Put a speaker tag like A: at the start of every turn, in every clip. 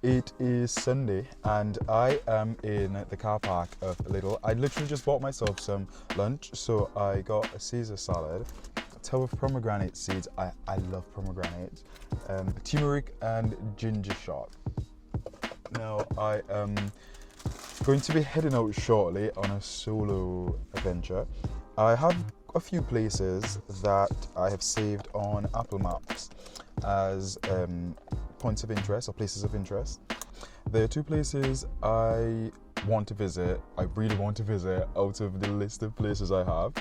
A: It is Sunday and I am in the car park of Lidl. I literally just bought myself some lunch, so I got a Caesar salad, a tub of pomegranate seeds. I love pomegranate, turmeric and ginger shot. Now I am going to be heading out shortly on a solo adventure. I have a few places that I have saved on Apple Maps as points of interest or places of interest. There are two places I want to visit, I really want to visit out of the list of places I have.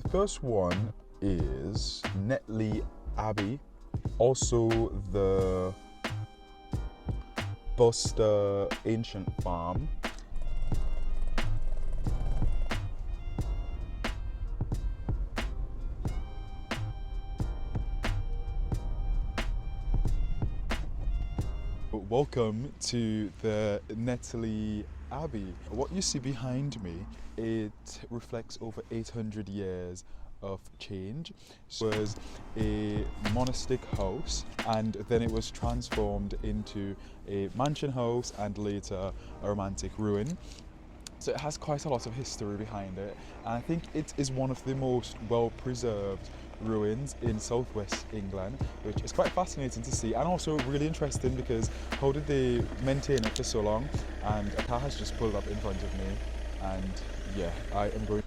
A: The first one is Netley Abbey, also the Buster Ancient Farm. Welcome to the Netley Abbey. What you see behind me, it reflects over 800 years of change. So it was a monastic house and then it was transformed into a mansion house and later a romantic ruin. So it has quite a lot of history behind it, and I think it is one of the most well-preserved ruins in southwest England, which is quite fascinating to see and also really interesting because how did they maintain it for so long? And a car has just pulled up in front of me, and yeah, I am going.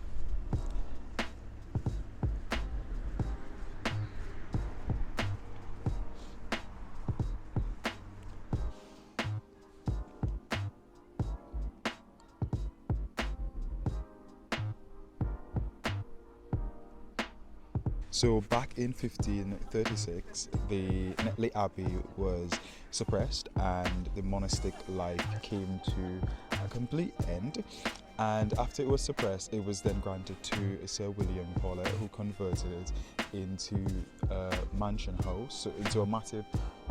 A: So back in 1536, the Netley Abbey was suppressed and the monastic life came to a complete end. And after it was suppressed, it was then granted to Sir William Paulet, who converted it into a mansion house, so into a massive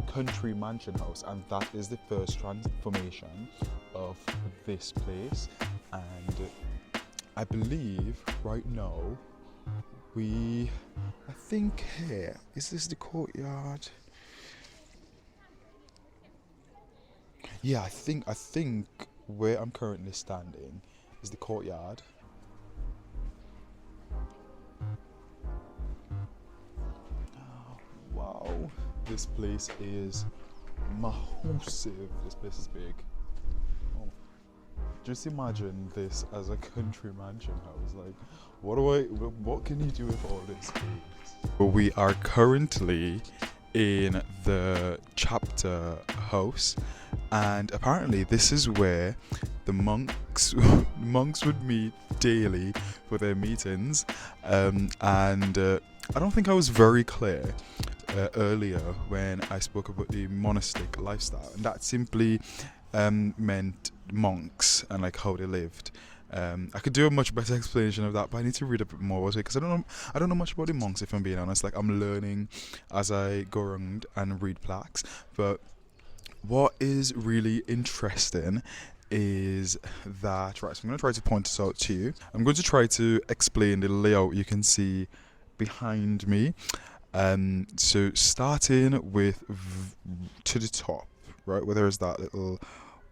A: country mansion house. And that is the first transformation of this place. And I believe right now, I think here, is this the courtyard? Yeah, I think where I'm currently standing is the courtyard. Wow, this place is massive. This place is big. Oh, just imagine this as a country mansion house. Like, what can you do with all this space? We are currently in the chapter house, and apparently this is where the monks would meet daily for their meetings. And I don't think I was very clear earlier when I spoke about the monastic lifestyle, and that simply meant monks and like how they lived. I could do a much better explanation of that, but I need to read a bit more about it because I don't know much about the monks, if I'm being honest. Like, I'm learning as I go around and read plaques. But what is really interesting is that, right, so I'm going to try to point this out to you. I'm going to try to explain the layout you can see behind me. So starting with to the top, right, where there's that little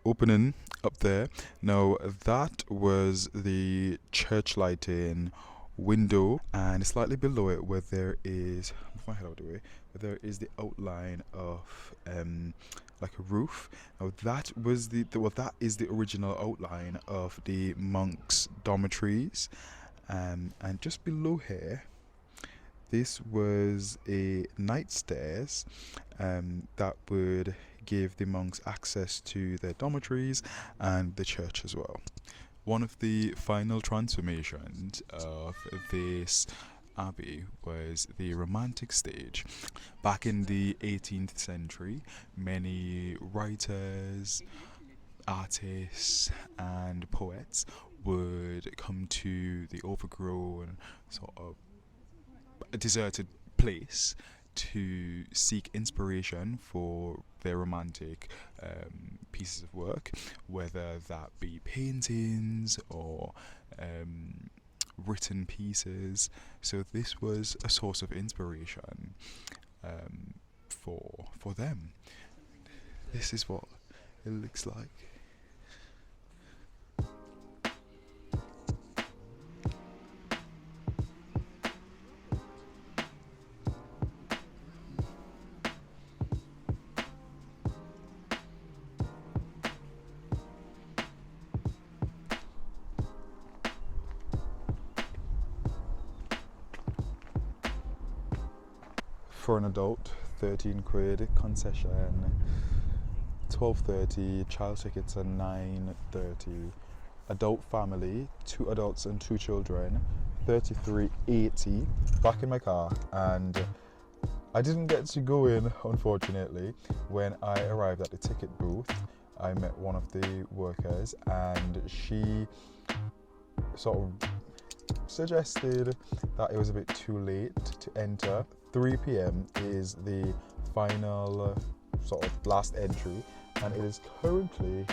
A: opening up there. Now that was the church lighting window, and slightly below it where there is, move my head out of the way, where there is the outline of like a roof. Now that was that is the original outline of the monks' dormitories, and just below here, this was a night stairs that would give the monks access to their dormitories and the church as well. One of the final transformations of this abbey was the Romantic stage. Back in the 18th century, many writers, artists, and poets would come to the overgrown, sort of deserted place to seek inspiration for their romantic pieces of work, whether that be paintings or written pieces. So this was a source of inspiration for them. This is what it looks like. For an adult, 13 quid, concession, 12.30, child tickets are 9.30, adult family, 2 adults and 2 children, 33.80. Back in my car, and I didn't get to go in, unfortunately. When I arrived at the ticket booth, I met one of the workers, and she sort of suggested that it was a bit too late to enter. 3 p.m. is the final sort of last entry, and it is currently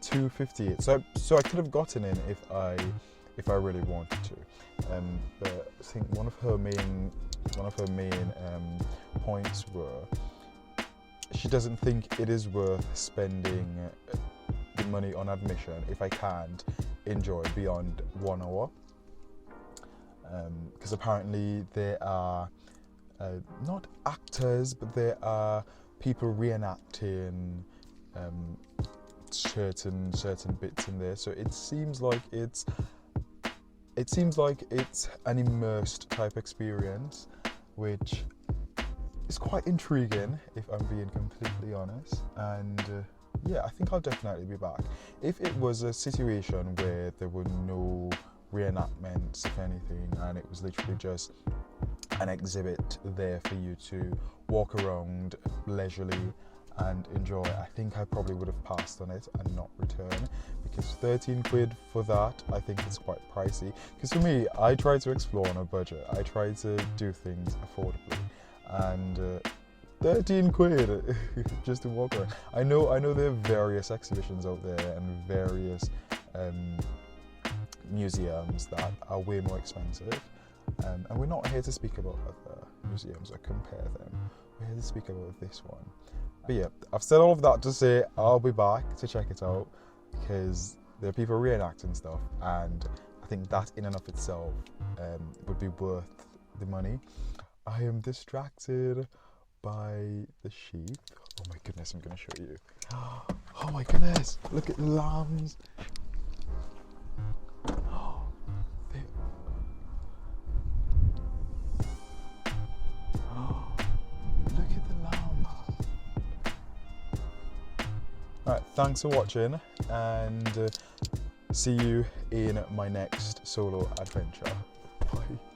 A: 2:58. So I could have gotten in if I really wanted to. But I think one of her main points were she doesn't think it is worth spending the money on admission if I can't enjoy beyond 1 hour. Because apparently there are not actors, but there are people reenacting certain bits in there. So it seems like it's an immersed type experience, which is quite intriguing if I'm being completely honest. And yeah, I think I'll definitely be back. If it was a situation where there were no reenactments, if anything, and it was literally just an exhibit there for you to walk around leisurely and enjoy, I think I probably would have passed on it and not returned, because 13 quid for that, I think it's quite pricey. Because for me, I try to explore on a budget. I try to do things affordably, and 13 quid just to walk around. I know there are various exhibitions out there and various museums that are way more expensive, and we're not here to speak about other museums or compare them. We're here to speak about this one. But yeah, I've said all of that to say I'll be back to check it out, because there are people reenacting stuff, and I think that in and of itself would be worth the money. I am distracted by the sheep. Oh my goodness, I'm going to show you. Oh my goodness, look at the lambs. Alright, thanks for watching, and see you in my next solo adventure. Bye.